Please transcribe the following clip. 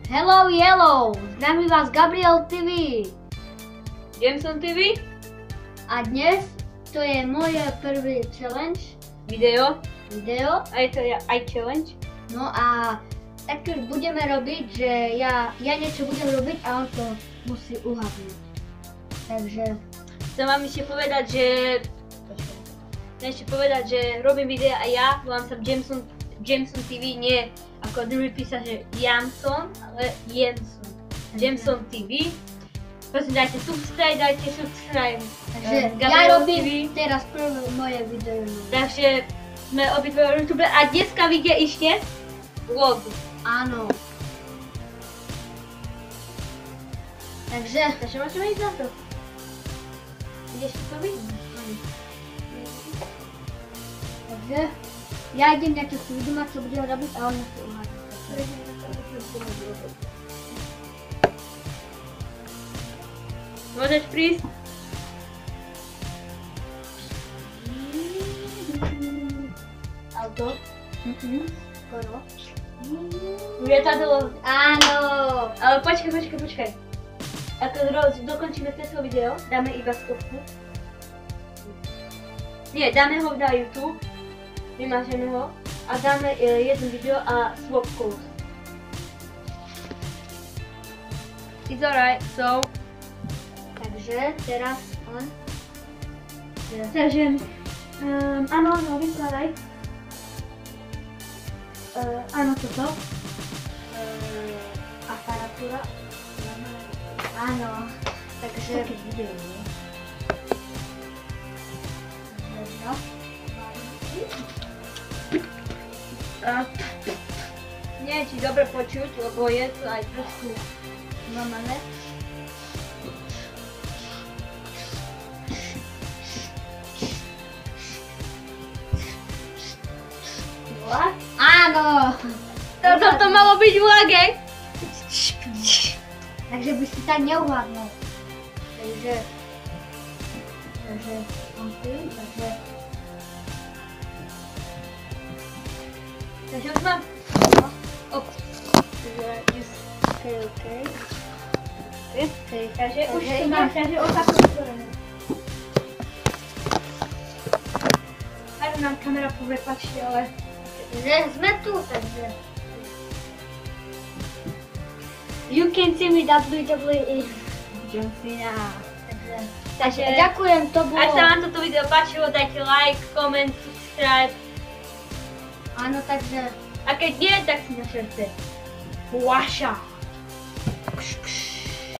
Hello Yellow, zdraví vás Gabriel TV. Jameson TV. A dnes to je moje prvý challenge. Video. A je to aj challenge. No a tak už budeme robiť, že ja niečo budem robiť a on to musí uhadnúť. Takže chcem vám ešte povedať, že robím videa a ja, volám sa Jameson TV, nie ako druhý písa, že Jameson, ale Jameson TV. Prosím, dajte subscribe. Takže ja robím teraz prvé moje video. Takže sme obidve YouTube a dneska vyjde ešte vlog. Áno. Takže môžeme ísť na to. Ideš to vidieť? Takže ja idem nejaké si vydumať, čo budem robiť a on musí uhádať. Môžeš prísť? Auto? Skoro. Už je tady loď. Áno. Ale počkaj. Ako dokončíme tento video, dáme iba stopku. Nie, dáme ho na YouTube. Vymažeme ho a dáme jedno video a swap course. It's alright, so... Takže teraz on. Takže... áno, vykladaj. Áno, toto. Aparatúra. Áno. Takže... Nie je ti dobre počuť, lebo je tu aj trošku zlamané. Áno! Toto malo byť v lage. Takže by si tak neuhádol. Takže on tu, Takže už mám. OK. Takže už tu mám, takže opakujem. Aj nám kamera prepačte, ale... Že sme tu, takže... You can see me WWE. John Cena. Takže ďakujem, to bolo... Ak sa vám toto video páčilo, dajte like, comment, subscribe. Áno, takže... A keď nie, tak si našerte. Vaša.